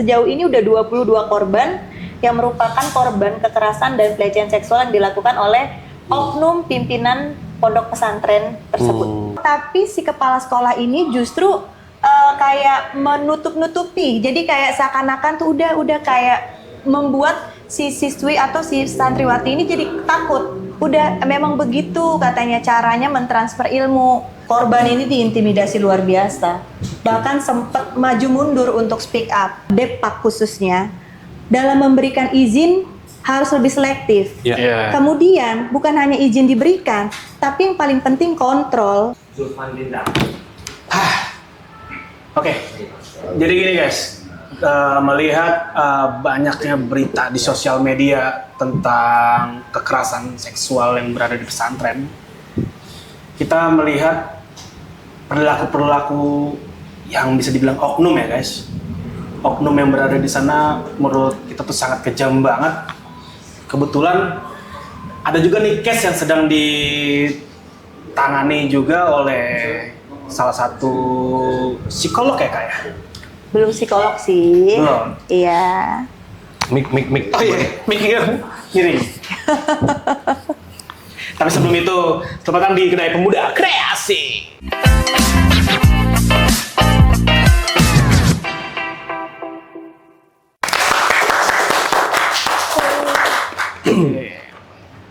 Sejauh ini udah 22 korban yang merupakan korban kekerasan dan pelecehan seksual yang dilakukan oleh oknum pimpinan pondok pesantren tersebut. Tapi si kepala sekolah ini justru kayak menutup-nutupi. Jadi kayak seakan-akan tuh udah kayak membuat si siswi atau si santriwati ini jadi takut. Udah memang begitu katanya caranya mentransfer ilmu. Korban ini diintimidasi luar biasa. Bahkan sempat maju mundur untuk speak up. Depak khususnya dalam memberikan izin harus lebih selektif. Kemudian bukan hanya izin diberikan, tapi yang paling penting kontrol. Oke. Jadi gini guys, melihat banyaknya berita di sosial media tentang kekerasan seksual yang berada di pesantren, kita melihat perilaku-perilaku yang bisa dibilang oknum ya guys. Oknum yang berada di sana menurut kita tuh sangat kejam banget. Kebetulan ada juga nih case yang sedang ditangani juga oleh salah satu psikolog ya kak ya? Belum psikolog sih. Belum? Iya. Mik. Oh iya, mikir miring. Tapi sebelum itu, selamat datang di Kedai Pemuda Kreasi.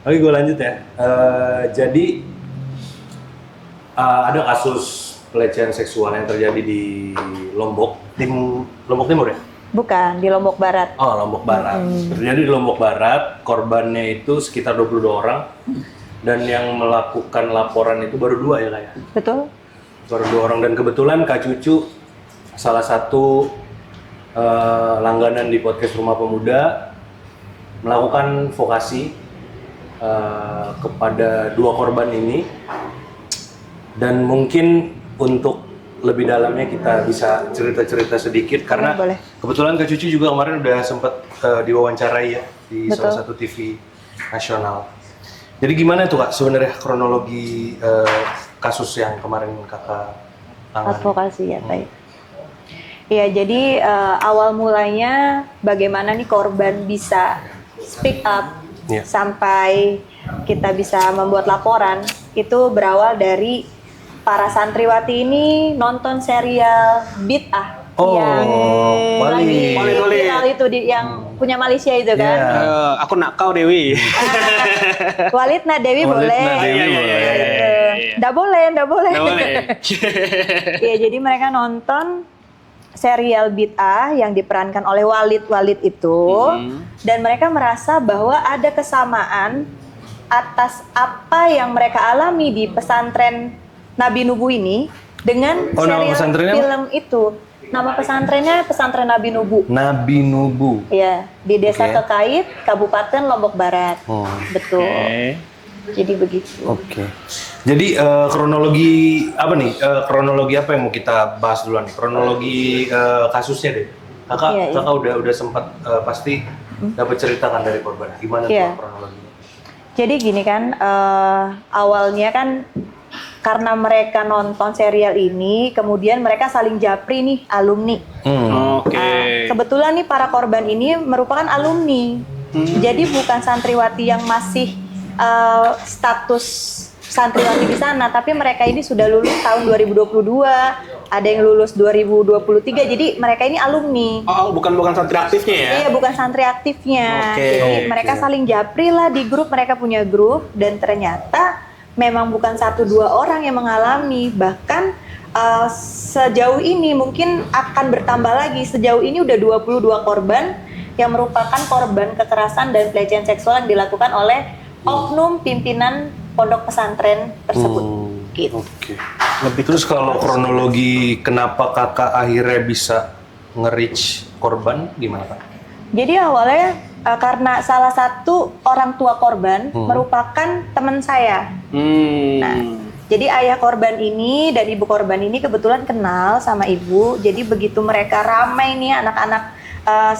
Oke, gue lanjut ya. Jadi ada kasus pelecehan seksual yang terjadi di Lombok Timur ya? Bukan, di Lombok Barat. Oh, Lombok Barat. Terjadi di Lombok Barat, korbannya itu sekitar 22 orang. Dan yang melakukan laporan itu baru 2 ya kak ya? Betul. Baru 2 orang, dan kebetulan Kak Cucu salah satu langganan di podcast Rumah Pemuda melakukan vokasi kepada 2 korban ini. Dan mungkin untuk lebih dalamnya kita bisa cerita-cerita sedikit karena kebetulan Kak Cucu juga kemarin udah sempat diwawancarai ya di salah satu TV nasional. Jadi gimana tuh kak sebenarnya kronologi kasus yang kemarin kakak tangani? Advokasi ya, baik. Iya, jadi awal mulanya bagaimana nih korban bisa speak up sampai kita bisa membuat laporan itu berawal dari para santriwati ini nonton serial Bid'ah yang lagi viral itu yang punya Malaysia itu kan. Aku nak kau Dewi. Walid nak Dewi boleh. Nggak boleh. Ya, jadi mereka nonton serial Bid'ah yang diperankan oleh Walid itu, dan mereka merasa bahwa ada kesamaan atas apa yang mereka alami di pesantren Nabi Nubu ini dengan serial film itu. Nama pesantrennya Pesantren Nabi Nubu. Nabi Nubu. Iya, di Desa Kekait, Kabupaten Lombok Barat. Betul. Jadi begitu. Jadi kronologi apa nih? Kronologi apa yang mau kita bahas duluan? Kronologi kasusnya deh. Kakak udah sempat pasti dapat ceritakan dari korban. Gimana tuh kronologinya? Jadi gini kan, awalnya kan karena mereka nonton serial ini, kemudian mereka saling japri nih, alumni. Kebetulan nih para korban ini merupakan alumni. Jadi bukan santriwati yang masih status santriwati di sana, tapi mereka ini sudah lulus tahun 2022, ada yang lulus 2023, jadi mereka ini alumni. Bukan santri aktifnya ya? Iya, bukan santri aktifnya. Jadi mereka saling japri lah di grup, mereka punya grup, dan ternyata memang bukan 1-2 orang yang mengalami, bahkan sejauh ini mungkin akan bertambah lagi. Sejauh ini udah 22 korban yang merupakan korban kekerasan dan pelecehan seksual yang dilakukan oleh oknum pimpinan pondok pesantren tersebut. Gitu. Terus kalau kronologi kenapa kakak akhirnya bisa nge-reach korban gimana kak? Jadi awalnya karena salah satu orang tua korban merupakan teman saya. Nah, jadi ayah korban ini dan ibu korban ini kebetulan kenal sama ibu. Jadi begitu mereka ramai nih anak-anak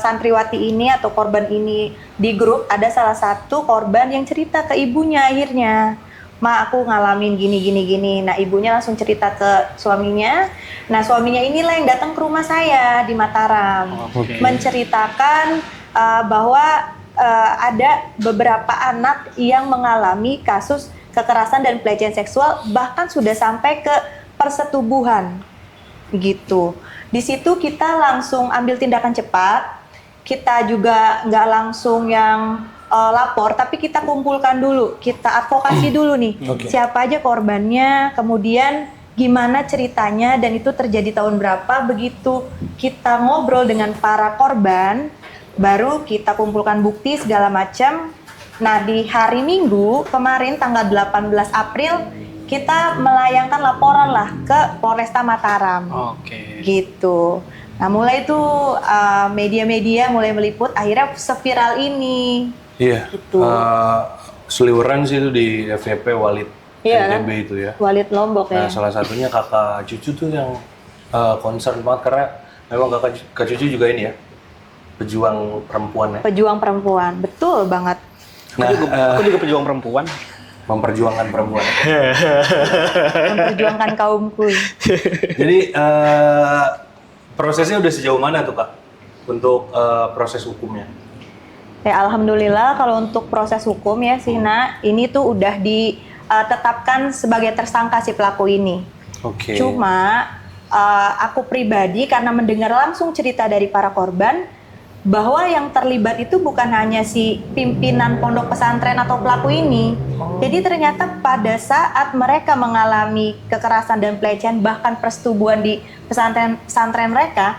santriwati ini atau korban ini di grup, ada salah satu korban yang cerita ke ibunya akhirnya Ma, aku ngalamin gini. Nah, ibunya langsung cerita ke suaminya. Nah, suaminya inilah yang datang ke rumah saya di Mataram, menceritakan bahwa ada beberapa anak yang mengalami kasus kekerasan dan pelecehan seksual, bahkan sudah sampai ke persetubuhan, gitu. Di situ kita langsung ambil tindakan cepat. Kita juga nggak langsung yang lapor, tapi kita kumpulkan dulu, kita advokasi dulu nih, siapa aja korbannya, kemudian gimana ceritanya, dan itu terjadi tahun berapa. Begitu kita ngobrol dengan para korban, baru kita kumpulkan bukti segala macam. Nah, di hari Minggu kemarin tanggal 18 April kita melayangkan laporan lah ke Polresta Mataram. Gitu. Nah, mulai itu media-media mulai meliput, akhirnya seviral ini. Iya, Gitu. seliweran sih itu di FYP Walid NTB kan? itu ya. Walid Lombok Nah, ya. salah satunya kakak Cucu tuh yang concern banget karena memang kakak Cucu juga ini ya, pejuang perempuan ya. Pejuang perempuan, betul banget. Nah, Aku juga pejuang perempuan. memperjuangkan perempuan. Memperjuangkan kaumku. Jadi prosesnya udah sejauh mana tuh Kak untuk proses hukumnya? Ya, alhamdulillah kalau untuk proses hukum ya Sihna, ini tuh udah ditetapkan sebagai tersangka si pelaku ini. Oke. Cuma aku pribadi karena mendengar langsung cerita dari para korban bahwa yang terlibat itu bukan hanya si pimpinan pondok pesantren atau pelaku ini. Jadi ternyata pada saat mereka mengalami kekerasan dan pelecehan, bahkan persetubuhan di pesantren mereka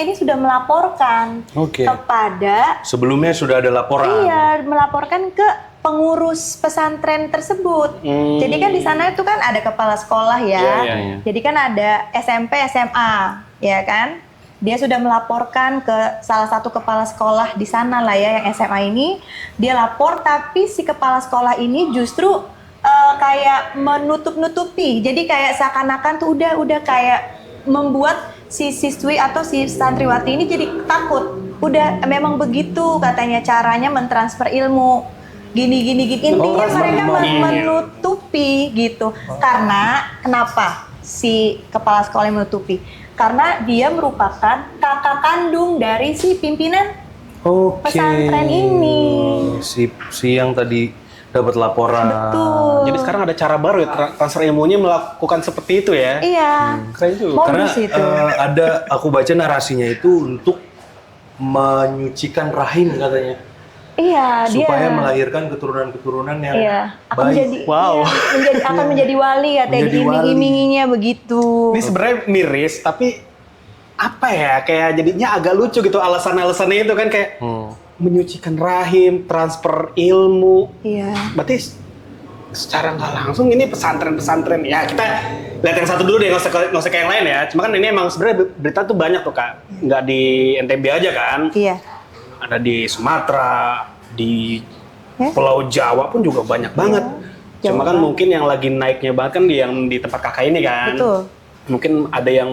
ini sudah melaporkan kepada, sebelumnya sudah ada laporan. iya, melaporkan ke pengurus pesantren tersebut. Jadi kan di sana itu kan ada kepala sekolah ya. Jadi kan ada SMP, SMA, ya kan? Dia sudah melaporkan ke salah satu kepala sekolah di sana lah ya, yang SMA ini. Dia lapor, tapi si kepala sekolah ini justru kayak menutup-nutupi. Jadi kayak seakan-akan tuh udah kayak membuat si siswi atau si santriwati ini jadi takut. Udah memang begitu katanya caranya mentransfer ilmu. Gini. Intinya mereka menutupi gitu. Karena kenapa si kepala sekolah yang menutupi? Karena dia merupakan kakak kandung dari si pimpinan pesantren ini. Si yang tadi dapat laporan. Betul. Jadi sekarang ada cara baru ya, transfer ilmunya melakukan seperti itu ya. Iya. Keren juga. Karena Modus itu. ada, aku baca narasinya itu untuk menyucikan rahim katanya. Iya, Supaya dia melahirkan keturunan-keturunan yang akan baik. menjadi akan menjadi wali ya, Menjadi diiming-iminginya begitu. Ini sebenarnya miris, tapi apa ya, kayak jadinya agak lucu gitu alasan-alasannya itu kan kayak menyucikan rahim, transfer ilmu. Iya. Berarti secara nggak langsung ini pesantren-pesantren. Ya kita lihat yang satu dulu deh, nggak usah kayak yang lain ya. Cuma kan ini emang sebenarnya berita tuh banyak tuh Kak. Nggak di NTB aja kan. Iya. Ada di Sumatera, di Pulau Jawa pun juga banyak banget. Cuma kan mungkin yang lagi naiknya banget kan yang di tempat kakak ini kan. Betul. Mungkin ada yang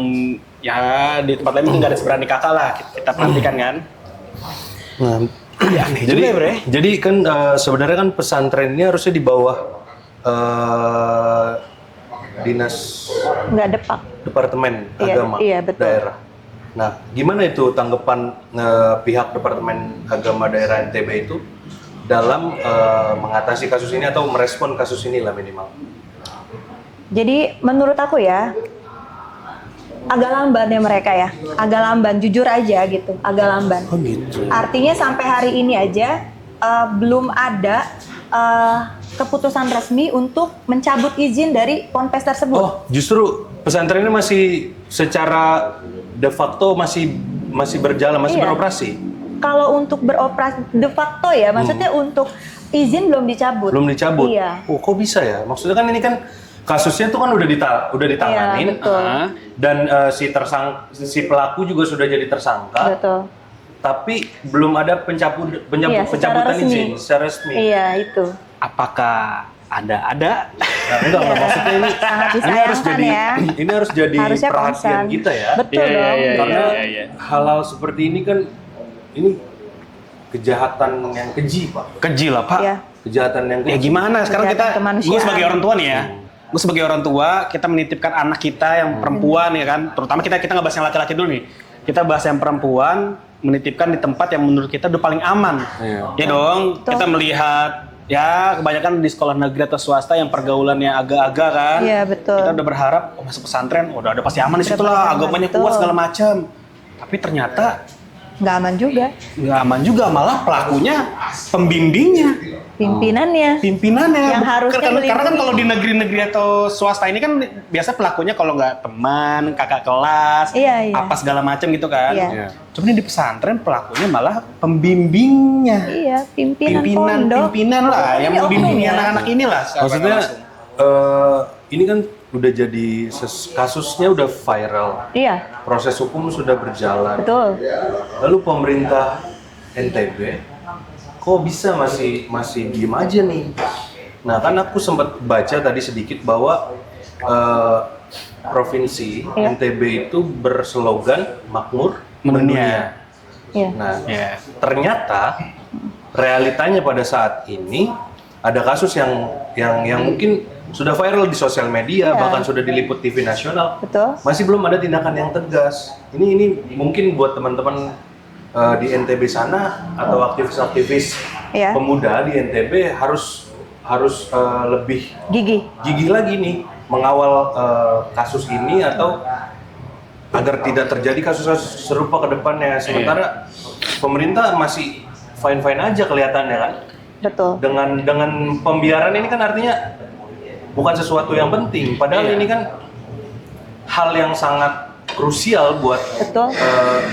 ya di tempat lain mungkin nggak ada seberani kakak lah, kita perhatikan kan. Nah, Aneh jadi, juga ya, Bre. jadi kan sebenarnya kan pesantren ini harusnya di bawah dinas Nggak depak. departemen Iya, agama iya, betul. daerah. Nah, gimana itu tanggapan pihak departemen agama daerah NTB itu dalam mengatasi kasus ini atau merespon kasus ini lah minimal? Jadi menurut aku ya, agak lamban ya mereka ya, agak lamban, jujur aja gitu, agak lamban. Oh gitu. Artinya sampai hari ini aja belum ada keputusan resmi untuk mencabut izin dari ponpes tersebut. Oh, justru pesantren ini masih secara de facto masih berjalan, masih Iya. beroperasi. Kalau untuk beroperasi de facto ya, maksudnya untuk izin belum dicabut. Belum dicabut. Iya. Oh, kok bisa ya? Maksudnya kan ini kan kasusnya tuh kan udah ditanganin. Iya, betul. Dan si pelaku juga sudah jadi tersangka. Betul. Tapi belum ada Iya, secara pencabutan resmi. izin secara resmi. Iya, itu. Apakah ada? Nah, enggak, maksudnya ini Sangat ini harus disayangkan jadi ya. ini harus jadi Harusnya perhatian concern. kita ya. Betul dong. Karena iya. hal-hal seperti ini kan ini kejahatan yang keji, Pak. Keji lah Pak. Iya. kejahatan yang Ya gimana? Sekarang Kejahatan kita, kemanusiaan. gue sebagai orang tua nih ya, gue sebagai orang tua, kita menitipkan anak kita yang perempuan ya kan, terutama kita nggak bahas yang laki-laki dulu nih, kita bahas yang perempuan, menitipkan di tempat yang menurut kita udah paling aman. Ya dong, Betul. kita melihat ya kebanyakan di sekolah negeri atau swasta yang pergaulannya agak-agak kan. Iya, betul. Kita udah berharap masuk pesantren, udah pasti aman di situ Udah lah, pasti aman, agamanya betul. kuat segala macam. Tapi ternyata Nggak aman juga. nggak aman juga, malah pelakunya pembimbingnya. Pimpinannya Yang harusnya karena kan melindungi. kalau di negeri-negeri atau swasta ini kan biasa pelakunya kalau nggak teman, kakak kelas, Iya, iya. apa segala macam gitu kan. Iya. Cuman di pesantren pelakunya malah pembimbingnya. Iya, pimpinan Pimpinan lah yang Ini membimbing oknum ya. anak-anak inilah. Maksudnya ini kan udah jadi kasusnya udah viral, Iya, proses hukum sudah berjalan. betul. Lalu pemerintah NTB kok bisa masih diem aja nih? Nah kan aku sempat baca tadi sedikit bahwa provinsi Iya. NTB itu berslogan makmur Mendunia. Iya. Nah Ya. ternyata realitanya pada saat ini ada kasus yang mungkin sudah viral di sosial media, Iya. bahkan sudah diliput TV nasional. Betul. Masih belum ada tindakan yang tegas. Ini mungkin buat teman-teman di NTB sana atau aktivis-aktivis Iya. pemuda di NTB harus lebih Gigi. lagi nih mengawal kasus ini atau agar tidak terjadi kasus-kasus serupa ke depannya. Sementara pemerintah masih fine-fine aja kelihatannya kan. Betul. Dengan pembiaran ini kan artinya bukan sesuatu yang penting. Padahal ini kan hal yang sangat krusial buat Betul.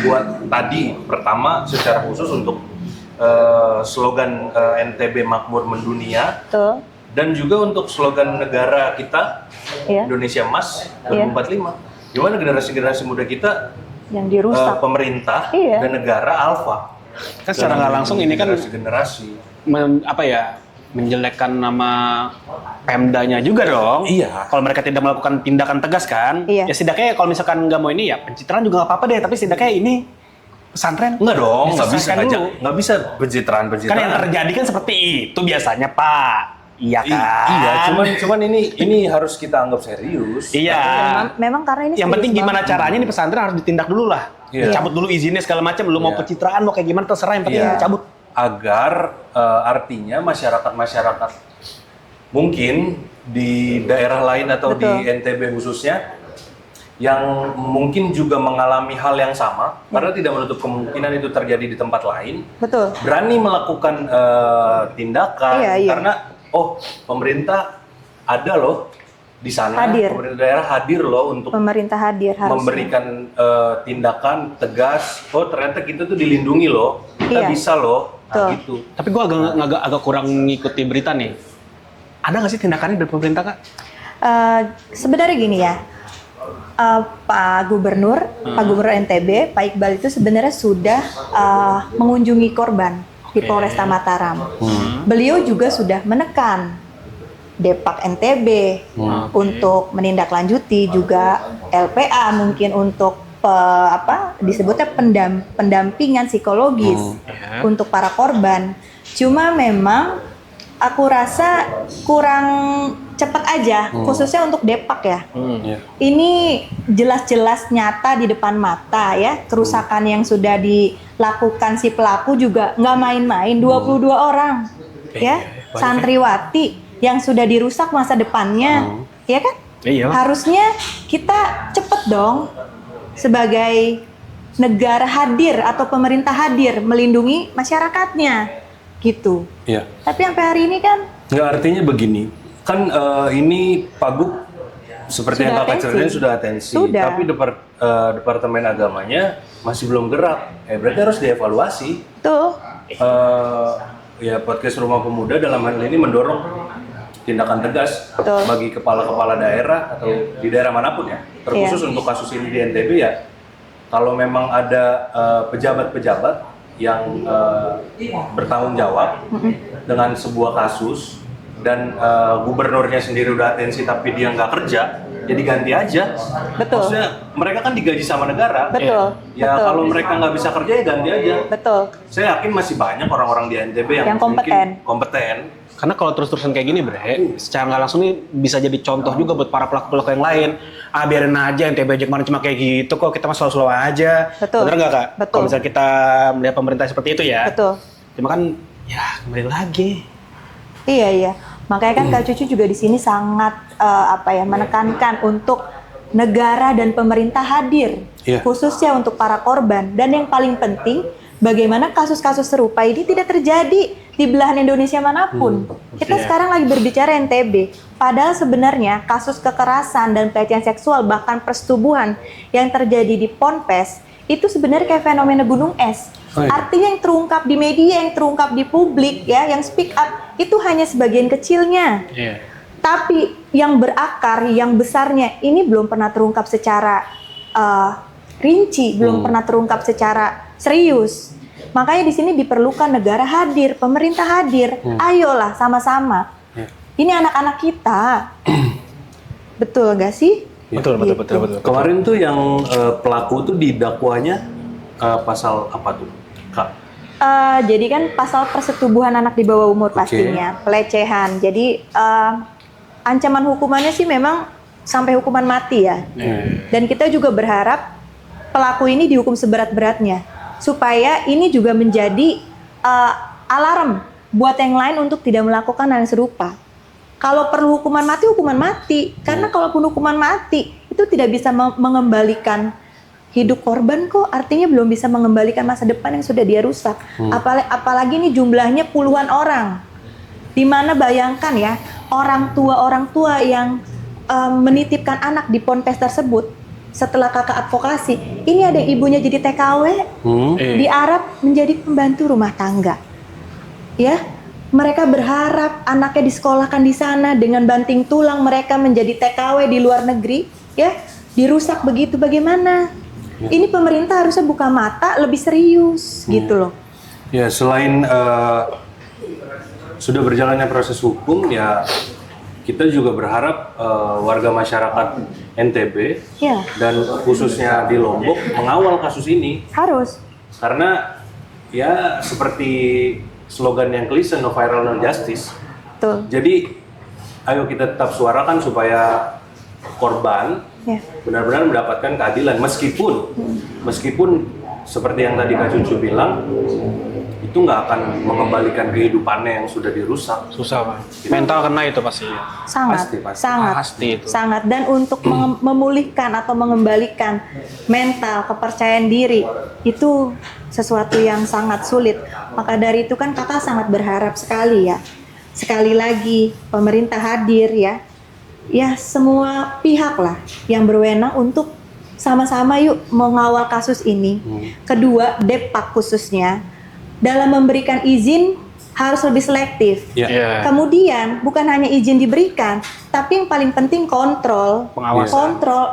buat tadi pertama secara khusus untuk slogan NTB Makmur Mendunia Betul. dan juga untuk slogan negara kita Iya. Indonesia Emas Iya. 2045. Gimana generasi-generasi muda kita Yang dirusak. pemerintah Iya. dan negara alfa. Kan secara nggak langsung ini kan generasi. Menjelekkan nama Pemdanya juga dong. Iya. Kalau mereka tidak melakukan tindakan tegas kan, Iya. ya setidaknya kalau misalkan nggak mau ini ya pencitraan juga nggak apa-apa deh. Tapi setidaknya ini pesantren Enggak dong, nggak bisa diselesaikan aja. dulu. Nggak bisa pencitraan. Kan yang terjadi kan seperti itu biasanya Pak. Iya kan? Iya, cuman ini harus kita anggap serius. Iya. Memang karena ini Yang penting serius gimana banget. caranya nih pesantren harus ditindak dulu lah. Iya. Cabut dulu izinnya segala macam. Lu mau Iya. pencitraan mau kayak gimana terserah. Yang penting Iya. cabut. Agar artinya masyarakat mungkin di daerah lain atau Betul. di NTB khususnya yang mungkin juga mengalami hal yang sama karena tidak menutup kemungkinan itu terjadi di tempat lain, Betul. berani melakukan tindakan Iya, iya. karena pemerintah ada loh di sana, Hadir. pemerintah daerah hadir loh untuk Pemerintah hadir harus. memberikan tindakan tegas. Oh ternyata kita tuh dilindungi loh, kita Iya. bisa loh. Nah, Betul. gitu. Tapi gue agak kurang ngikuti berita nih. Ada nggak sih tindakannya dari pemerintah Kak? Sebenarnya gini ya, Pak Gubernur NTB, Pak Iqbal itu sebenarnya sudah mengunjungi korban di Polresta Mataram. Beliau juga sudah menekan Depak NTB untuk menindaklanjuti, juga LPA mungkin untuk disebutnya pendampingan psikologis untuk para korban. Cuma memang aku rasa kurang cepat aja, khususnya untuk Depak ya. Iya. Ini jelas-jelas nyata di depan mata ya, kerusakan yang sudah dilakukan si pelaku juga nggak main-main, 22 orang ya, santriwati yang sudah dirusak masa depannya, ya kan? Iya. Harusnya kita cepet dong sebagai negara hadir atau pemerintah hadir melindungi masyarakatnya gitu. Iya. Tapi sampai hari ini kan Nggak, artinya begini, kan ini Pagub seperti Sudah yang kakak atensi. ceritain sudah atensi, Sudah. tapi departemen agamanya masih belum gerak. Berarti harus dievaluasi. tuh Ya podcast Rumah Pemuda dalam hal ini mendorong tindakan tegas Betul. bagi kepala-kepala daerah atau di daerah manapun ya. Terkhusus Iya. untuk kasus ini di NTB ya. Kalau memang ada pejabat-pejabat yang bertanggung jawab dengan sebuah kasus dan gubernurnya sendiri udah atensi tapi dia nggak kerja, jadi ganti aja. Betul. Maksudnya mereka kan digaji sama negara. Betul, Ya betul. kalau mereka nggak bisa kerja ya ganti aja. betul. Saya yakin masih banyak orang-orang di NTB yang Yang kompeten. mungkin kompeten Karena kalau terus-terusan kayak gini Bre, secara nggak langsung nih bisa jadi contoh juga buat para pelaku-pelaku yang lain. Biarin aja NTB aja kemarin cuma kayak gitu kok, kita mah slow-slow aja. Betul. Bener nggak Kak? Betul. Kalau misalnya kita melihat pemerintah seperti itu ya. Betul. Cuma kan ya kembali lagi. Iya. Makanya kan Kak Cucu juga di sini sangat menekankan untuk negara dan pemerintah hadir, khususnya untuk para korban. Dan yang paling penting, bagaimana kasus-kasus serupa ini tidak terjadi di belahan Indonesia manapun. Kita sekarang lagi berbicara NTB. Padahal sebenarnya kasus kekerasan dan pelecehan seksual bahkan persetubuhan yang terjadi di Ponpes itu sebenarnya kayak fenomena gunung es. Artinya yang terungkap di media, yang terungkap di publik ya, yang speak up itu hanya sebagian kecilnya. Tapi yang berakar, yang besarnya ini belum pernah terungkap secara rinci, belum pernah terungkap secara serius. Makanya di sini diperlukan negara hadir, pemerintah hadir. Ayolah sama-sama. Ini anak-anak kita. Betul gak sih? Betul. Kemarin tuh yang pelaku tuh didakwanya pasal apa tuh, Kak? Jadi kan pasal persetubuhan anak di bawah umur pastinya, pelecehan. Jadi ancaman hukumannya sih memang sampai hukuman mati ya. Dan kita juga berharap pelaku ini dihukum seberat-beratnya. Supaya ini juga menjadi alarm buat yang lain untuk tidak melakukan hal yang serupa. Kalau perlu hukuman mati. Karena kalaupun hukuman mati, itu tidak bisa mengembalikan hidup korban kok. Artinya belum bisa mengembalikan masa depan yang sudah dia rusak. Apalagi ini jumlahnya puluhan orang. Dimana bayangkan ya, orang tua yang menitipkan anak di ponpes tersebut. Setelah kakak advokasi, ini ada ibunya jadi TKW, diarap menjadi pembantu rumah tangga. Ya, mereka berharap anaknya disekolahkan di sana dengan banting tulang mereka menjadi TKW di luar negeri, ya, dirusak begitu bagaimana? Ini pemerintah harusnya buka mata lebih serius, gitu loh. Ya, selain sudah berjalannya proses hukum, ya kita juga berharap warga masyarakat NTB dan khususnya di Lombok mengawal kasus ini. Harus. Karena ya seperti slogan yang klise, no viral no justice. Betul. Jadi ayo kita tetap suarakan supaya korban benar-benar mendapatkan keadilan meskipun seperti yang tadi Kak Cucu bilang, itu nggak akan mengembalikan kehidupannya yang sudah dirusak. Susah Pak. Mental kena itu pasti. Sangat. Dan untuk memulihkan atau mengembalikan mental, kepercayaan diri itu sesuatu yang sangat sulit. Maka dari itu kan kakak sangat berharap sekali ya. Sekali lagi pemerintah hadir ya. Ya semua pihak lah yang berwenang untuk sama-sama yuk mengawal kasus ini. Kedua, Depak khususnya dalam memberikan izin harus lebih selektif. Kemudian bukan hanya izin diberikan, tapi yang paling penting kontrol,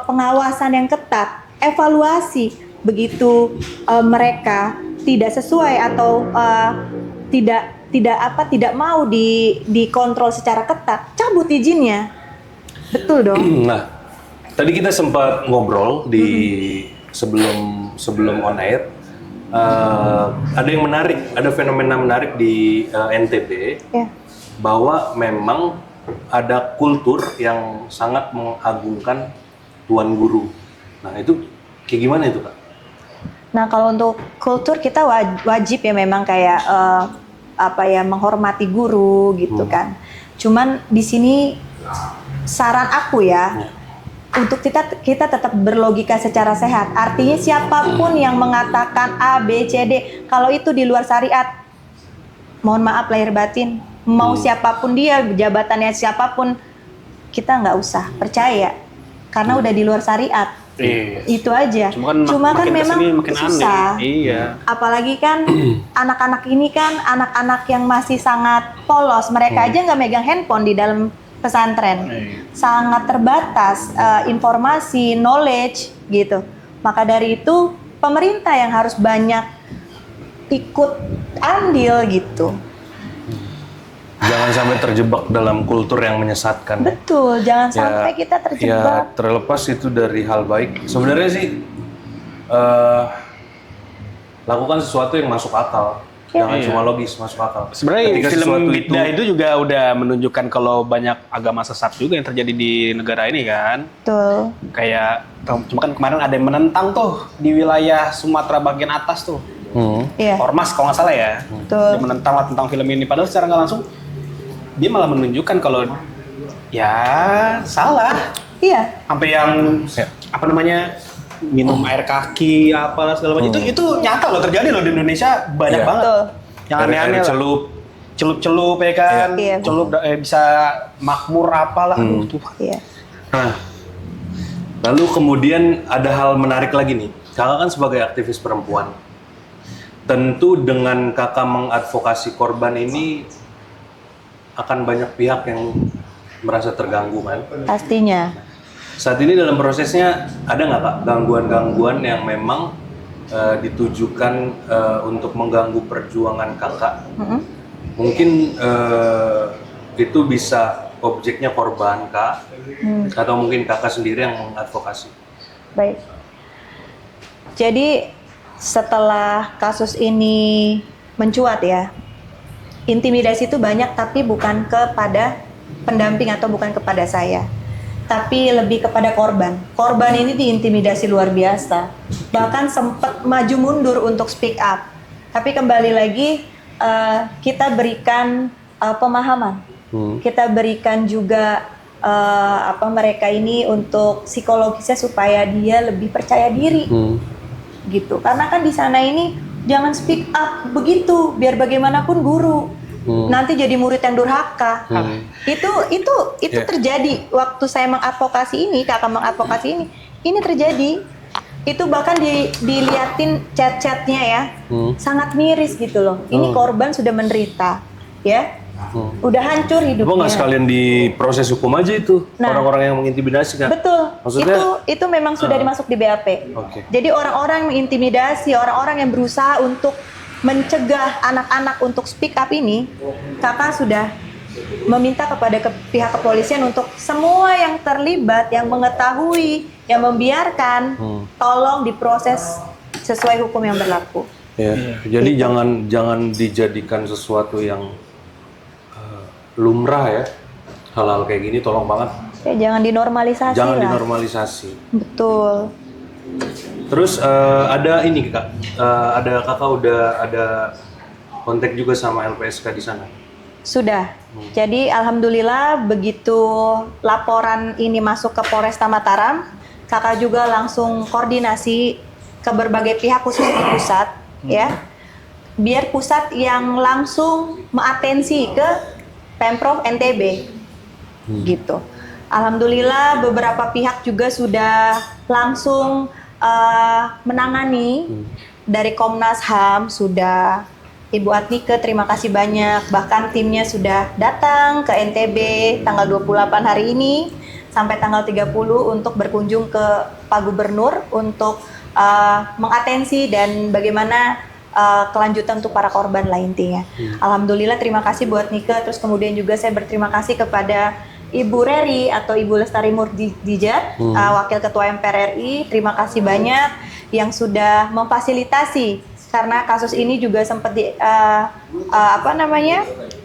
pengawasan yang ketat, evaluasi begitu mereka tidak sesuai atau tidak mau dikontrol secara ketat, cabut izinnya. Betul dong. Nah, tadi kita sempat ngobrol di sebelum on air. Ada yang menarik, ada fenomena menarik di NTB bahwa memang ada kultur yang sangat mengagungkan tuan guru. Nah itu kayak gimana itu Kak? Nah kalau untuk kultur kita wajib ya memang kayak menghormati guru gitu kan. Cuman di sini saran aku ya. Untuk kita tetap berlogika secara sehat. Artinya siapapun yang mengatakan A, B, C, D, kalau itu di luar syariat, mohon maaf lahir batin, mau siapapun dia, jabatannya siapapun, kita nggak usah percaya, karena udah di luar syariat. Itu aja. Cuma kan memang susah. Apalagi kan anak-anak ini kan anak-anak yang masih sangat polos, mereka aja nggak megang handphone di dalam pesantren, sangat terbatas informasi, knowledge gitu. Maka dari itu pemerintah yang harus banyak ikut andil gitu. Jangan sampai terjebak dalam kultur yang menyesatkan. Betul, jangan sampai kita terjebak. Ya terlepas itu dari hal baik. Sebenarnya sih lakukan sesuatu yang masuk akal. Jangan Iya. cuma logis, masuk akal. Sebenarnya Ketika film sesuatu Bidda itu juga udah menunjukkan kalau banyak agama sesat juga yang terjadi di negara ini kan. Betul. Kayak cuma kan kemarin ada yang menentang tuh di wilayah Sumatera bagian atas tuh. Iya. Ormas kalau nggak salah ya. Betul. Dia menentang lah tentang film ini. Padahal secara nggak langsung dia malah menunjukkan kalau ya salah. Iya. Sampai yang apa namanya minum air kaki apalah segala macam itu nyata loh, terjadi loh di Indonesia banyak Iya. banget. Betul. Yang Dari aneh-aneh lah. Celup-celup ya kan, Iya. celup bisa makmur apalah, aduh tuh. Iya. Nah, lalu kemudian ada hal menarik lagi nih. Kakak kan sebagai aktivis perempuan. Tentu dengan kakak mengadvokasi korban ini akan banyak pihak yang merasa terganggu kan. Pastinya. Saat ini dalam prosesnya ada nggak Kak gangguan-gangguan yang memang ditujukan untuk mengganggu perjuangan kakak? Mungkin itu bisa objeknya korban Kak, atau mungkin kakak sendiri yang mengadvokasi. Baik. Jadi setelah kasus ini mencuat ya, intimidasi itu banyak tapi bukan kepada pendamping atau bukan kepada saya, tapi lebih kepada korban. Korban ini diintimidasi luar biasa, bahkan sempat maju mundur untuk speak up. Tapi kembali lagi kita berikan pemahaman, kita berikan juga mereka ini untuk psikologisnya supaya dia lebih percaya diri, gitu. Karena kan di sana ini jangan speak up begitu, biar bagaimanapun guru. Nanti jadi murid yang durhaka. Itu terjadi waktu saya mengadvokasi ini, kakak mengadvokasi ini terjadi. Itu bahkan diliatin chat-chatnya ya, sangat miris gitu loh. Ini korban sudah menderita, ya, udah hancur hidupnya. Apa nggak sekalian di proses hukum aja itu orang-orang yang mengintimidasi kan? Betul. Maksudnya itu memang sudah dimasuk di BAP. Oke. Jadi orang-orang yang mengintimidasi, orang-orang yang berusaha untuk mencegah anak-anak untuk speak up ini, kakak sudah meminta kepada pihak kepolisian untuk semua yang terlibat, yang mengetahui, yang membiarkan, tolong diproses sesuai hukum yang berlaku. Ya. Jadi jangan dijadikan sesuatu yang lumrah ya. Hal-hal kayak gini tolong banget. Ya, jangan dinormalisasi Jangan lah. dinormalisasi. Betul. Terus ada ini Kak, ada kakak udah ada kontak juga sama LPSK di sana? Sudah. Jadi alhamdulillah begitu laporan ini masuk ke Polresta Mataram, kakak juga langsung koordinasi ke berbagai pihak khusus di pusat, ya. Biar pusat yang langsung mengatensi ke Pemprov NTB. Gitu. Alhamdulillah beberapa pihak juga sudah langsung menangani. Dari Komnas HAM sudah, Ibu Atnike terima kasih banyak, bahkan timnya sudah datang ke NTB tanggal 28 hari ini sampai tanggal 30 untuk berkunjung ke Pak Gubernur untuk mengatensi dan bagaimana kelanjutan untuk para korban lah intinya. Alhamdulillah terima kasih buat Nike, terus kemudian juga saya berterima kasih kepada Ibu Reri atau Ibu Lestari Murdijat, Wakil Ketua MPR RI, terima kasih banyak yang sudah memfasilitasi karena kasus ini juga sempat di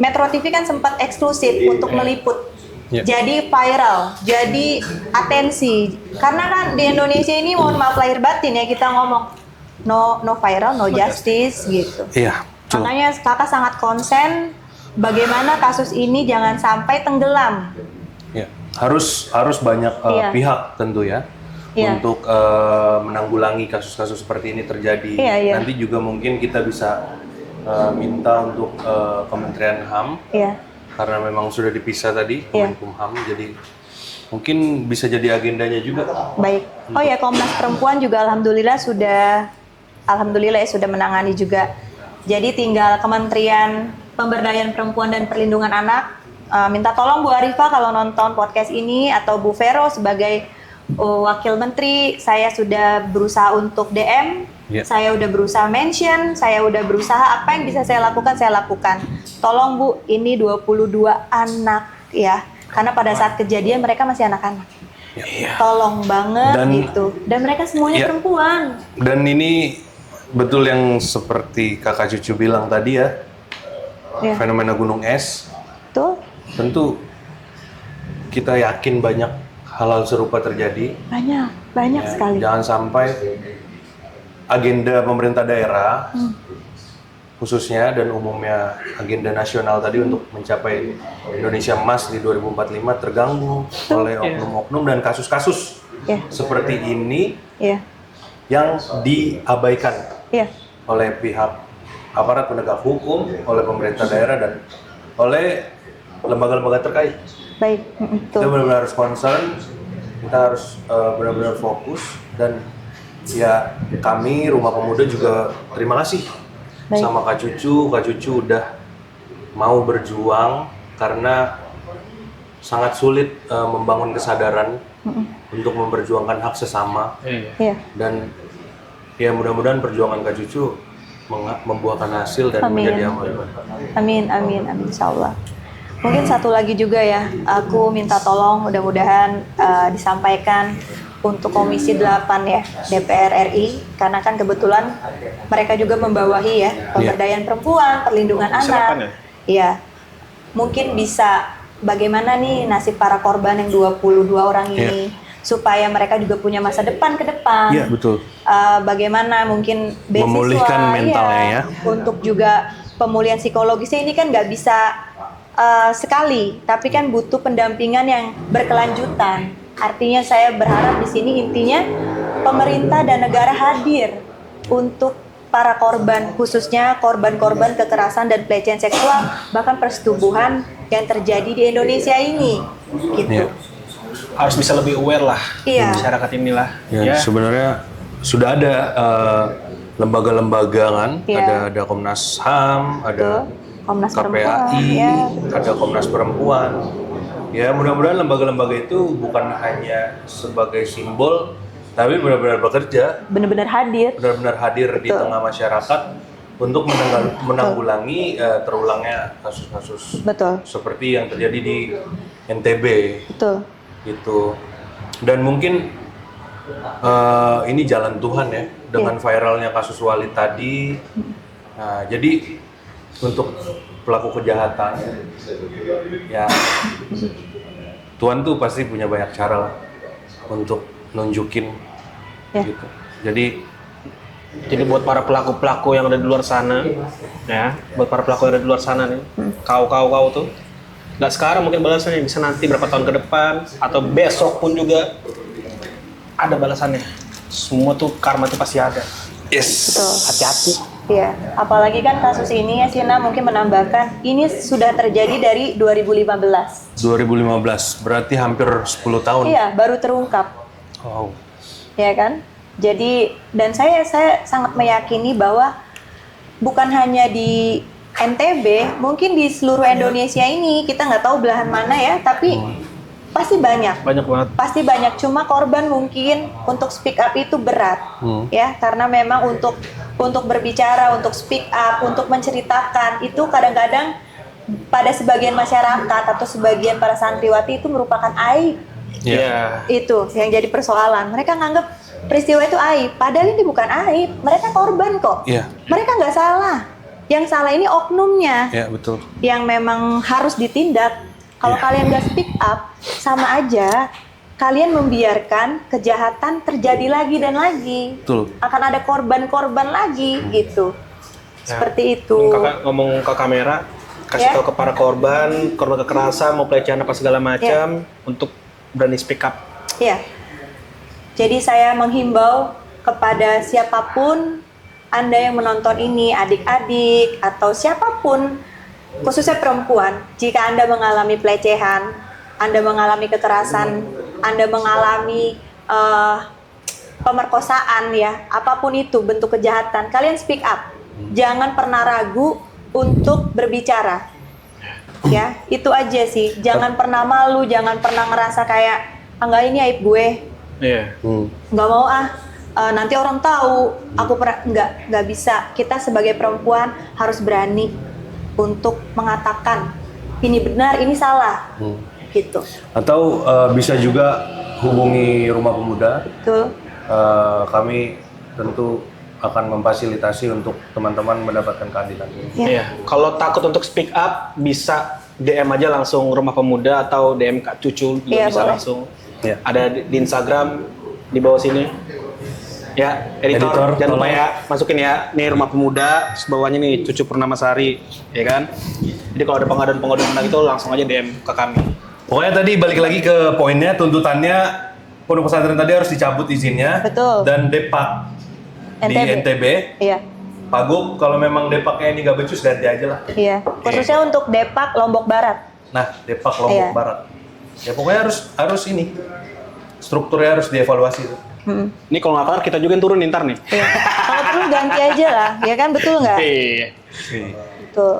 Metro TV kan sempat eksklusif untuk meliput. Jadi viral, jadi atensi. Karena kan di Indonesia ini mohon maaf lahir batin ya kita ngomong no viral, no justice gitu. Iya. Makanya kakak sangat konsen bagaimana kasus ini jangan sampai tenggelam. Ya. Harus banyak pihak tentu ya. Untuk menanggulangi kasus-kasus seperti ini terjadi. Nanti juga mungkin kita bisa minta untuk Kementerian HAM, karena memang sudah dipisah tadi, Kemenkumham, jadi mungkin bisa jadi agendanya juga. Baik. Oh ya, Komnas Perempuan juga alhamdulillah sudah menangani juga. Jadi tinggal Kementerian Pemberdayaan Perempuan dan Perlindungan Anak minta tolong Bu Arifah kalau nonton podcast ini atau Bu Vero sebagai Wakil Menteri, saya sudah berusaha untuk DM, saya udah berusaha mention, saya udah berusaha apa yang bisa saya lakukan. Tolong Bu, ini 22 anak ya, karena pada saat kejadian mereka masih anak-anak. Tolong banget gitu. Dan mereka semuanya perempuan. Dan ini betul yang seperti kakak Cucu bilang tadi ya, Ya. fenomena gunung es. Tuh, Tentu kita yakin banyak hal-hal serupa terjadi. banyak Ya, sekali. jangan sampai agenda pemerintah daerah khususnya dan umumnya agenda nasional tadi untuk mencapai Indonesia Emas di 2045 terganggu oleh oknum-oknum dan kasus-kasus Ya. seperti ini Iya, yang diabaikan iya, oleh pihak aparat penegak hukum, oleh pemerintah daerah dan oleh lembaga-lembaga terkait. baik. Kita Tuh. benar-benar harus concern, kita harus benar-benar fokus dan ya kami Rumah Pemuda juga terima kasih Baik. sama Kak Cucu udah mau berjuang karena sangat sulit membangun kesadaran untuk memperjuangkan hak sesama Iya. dan ya mudah-mudahan perjuangan Kak Cucu membuahkan hasil dan Amin. menjadi amal ibadah. Amin, insya Allah. Mungkin satu lagi juga ya, aku minta tolong mudah-mudahan disampaikan untuk Komisi 8 ya, DPR RI, karena kan kebetulan mereka juga membawahi ya, pemberdayaan perempuan, perlindungan Komisi anak. 8 ya? Iya, mungkin bisa bagaimana nih nasib para korban yang 22 orang ini, supaya mereka juga punya masa depan ke depan. Iya, betul. Bagaimana mungkin beasiswa, Memulihkan mentalnya ya. untuk juga pemulihan psikologisnya ini kan nggak bisa sekali, tapi kan butuh pendampingan yang berkelanjutan. Artinya saya berharap di sini intinya pemerintah dan negara hadir untuk para korban, khususnya korban-korban kekerasan dan pelecehan seksual, bahkan persetubuhan yang terjadi di Indonesia ini, gitu. Iya. Harus bisa lebih aware lah Iya. masyarakat inilah. Ya, sebenarnya sudah ada lembaga-lembaga kan, Iya. ada Komnas HAM, ada Komnas Perempuan, KPAI, ya. ada Komnas Perempuan. Ya, mudah-mudahan lembaga-lembaga itu bukan hanya sebagai simbol, tapi benar-benar bekerja, Benar-benar hadir. benar-benar hadir di Betul. tengah masyarakat untuk menanggulangi terulangnya kasus-kasus Betul, seperti yang terjadi di NTB. betul. Gitu. Dan mungkin ini jalan Tuhan ya dengan viralnya kasus Wali tadi. Nah, jadi untuk pelaku kejahatan ya Tuhan tuh pasti punya banyak cara lah untuk nunjukin Ya. gitu. Jadi buat para pelaku-pelaku yang ada di luar sana, ya, buat para pelaku yang ada di luar sana nih, kau tuh, nggak sekarang mungkin balasannya, bisa nanti berapa tahun ke depan atau besok pun juga ada balasannya. Semua tuh karma tuh pasti ada. yes. Betul. Hati-hati. Iya, apalagi kan kasus ini ya Sina mungkin menambahkan ini sudah terjadi dari 2015. 2015 berarti hampir 10 tahun. Iya, baru terungkap. Wow. Ya kan? Jadi dan saya sangat meyakini bahwa bukan hanya di NTB, mungkin di seluruh Indonesia ini kita nggak tahu belahan mana ya, tapi pasti banyak. Banyak banget. Pasti banyak, cuma korban mungkin untuk speak up itu berat, ya, karena memang untuk berbicara, untuk speak up, untuk menceritakan itu kadang-kadang pada sebagian masyarakat atau sebagian para santriwati itu merupakan aib. Iya. Itu yang jadi persoalan. Mereka nganggap peristiwa itu aib, padahal ini bukan aib. Mereka korban kok. Iya. Mereka nggak salah. Yang salah ini oknumnya Ya, betul. yang memang harus ditindak. Kalau kalian nggak speak up, sama aja kalian membiarkan kejahatan terjadi lagi dan lagi. Betul. Akan ada korban-korban lagi gitu. Seperti itu. Kakak ngomong ke kamera, kasih tahu ke para korban kekerasan, mau pelecehan apa segala macam, untuk berani speak up. Ya. Jadi saya menghimbau kepada siapapun Anda yang menonton ini, adik-adik atau siapapun, khususnya perempuan, jika Anda mengalami pelecehan, Anda mengalami kekerasan, Anda mengalami pemerkosaan ya, apapun itu bentuk kejahatan, kalian speak up. Jangan pernah ragu untuk berbicara. Ya, itu aja sih. Jangan pernah malu, jangan pernah ngerasa kayak enggak ini aib gue. Iya. Nggak mau nanti orang tahu aku pernah nggak bisa. Kita sebagai perempuan harus berani untuk mengatakan ini benar, ini salah, gitu. Atau bisa juga hubungi Rumah Pemuda. Betul. Kami tentu akan memfasilitasi untuk teman-teman mendapatkan keadilan. Iya. Kalau takut untuk speak up, bisa DM aja langsung Rumah Pemuda atau DM Kak Cucu juga Iya, bisa boleh. langsung. Iya. Ada di Instagram di bawah sini. Ya, editor jangan lupa tolong. ya masukin ya. Nih Rumah Pemuda, terus bawahnya nih Cucu Purnamasari, ya kan? Jadi kalau ada pengaduan-pengaduan gitu langsung aja DM ke kami. Pokoknya tadi balik lagi ke poinnya, tuntutannya pondok pesantren tadi harus dicabut izinnya. Betul. Dan Depak di NTB. Iya. Pak Gub, kalau memang Depaknya ini nggak becus ganti aja lah. Iya. Khususnya untuk Depak Lombok Barat. Nah, Depak Lombok Iya. Barat. Ya pokoknya harus ini. Strukturnya harus dievaluasi tuh. Ini kalau nggak kelar kita juga yang turun ntar nih. Iya. Kalau perlu ganti aja lah, ya kan, betul nggak? Iya. Betul.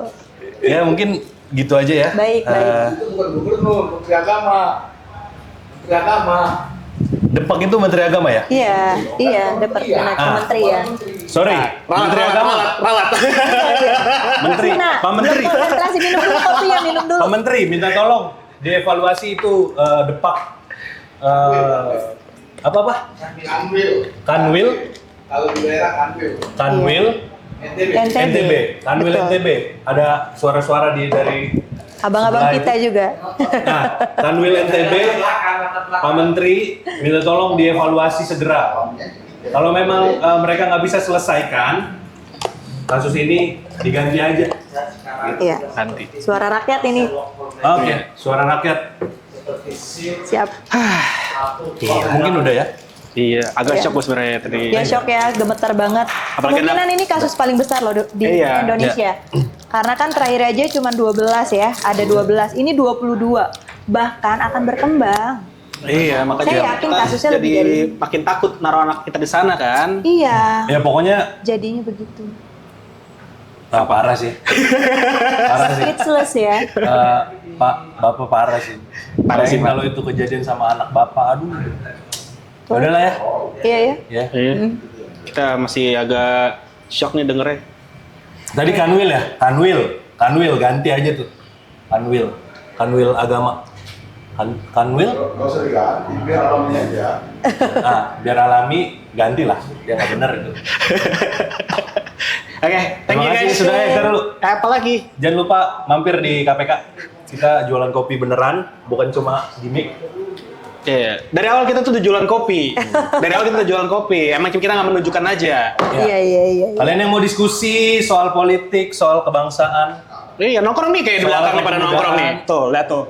Ya mungkin gitu aja ya. Baik, baik. Itu bukan gubernur, Menteri Agama. Menteri Agama. Depak itu Menteri Agama ya? Iya, Departemen Kementerian. Sorry, Menteri Agama. Menteri, Nah, Pak Menteri. belum konsentrasi, minum dulu kopinya, minum dulu. Pak Menteri, minta tolong dievaluasi itu Depak apa? Kanwil. Kanwil, Kalau di daerah Kanwil. Kanwil, NTB. NTB, Kanwil Betul. NTB. Ada suara-suara dari Abang-abang sebelah kita itu. juga. Nah, Kanwil NTB, Pak Menteri, minta tolong dievaluasi segera. Kalau memang mereka nggak bisa selesaikan kasus ini, diganti aja. Iya. Nanti. Suara rakyat ini. Oke, suara rakyat. Siap. Mungkin udah ya. Iya, agak Iya. shock gue sebenarnya tadi. Ya shock ya, gemetar banget. Apalagi Kemungkinan ini kasus paling besar loh di Iya. Indonesia. Karena kan terakhir aja cuma 12 ya, ada 12. Ini 22. Bahkan akan berkembang. Iya, makanya Saya yakin kita kasusnya lebih jadi dari- makin takut naruh anak kita di sana kan. Iya. Ya pokoknya Jadinya begitu. parah sih. Parah sih. Speechless ya. Pak, Bapak parah sih. Parah sih, Bayangin Pak. kalau itu kejadian sama anak Bapak, aduh. Udah lah ya. Iya ya. Ya. Iya. Kita masih agak shock nih dengernya. Tadi Kanwil ya? Kanwil ganti aja tuh. Kanwil agama. Kanwil? Nggak usah diganti, biar alami aja. Nah, biar alami ganti lah. Ya nggak bener itu. Oke, thank you Terima kasih guys. sudah hadir dulu. Apa lagi? Jangan lupa mampir di KPK. Kita jualan kopi beneran, bukan cuma gimmick. Iya, dari awal kita tuh udah jualan kopi. Dari awal kita udah jualan kopi. Emang kita nggak menunjukkan aja. Iya iya iya. Kalian yang mau diskusi soal politik, soal kebangsaan, Iya, nongkrong nih kayak di Soal belakang nih pada kepemudaan. nongkrong nih. Tuh, lihat tuh.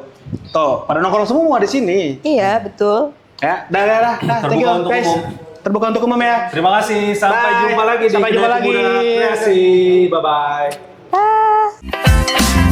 Tuh, pada nongkrong semua di sini. Iya betul. Ya, dah. Thank you Terbuka untuk guys. umum. Terbuka untuk umum ya. terima kasih. Sampai Bye. jumpa lagi di Sampai jumpa Kedai lagi. Pemuda Kreasi. Bye-bye. Ah.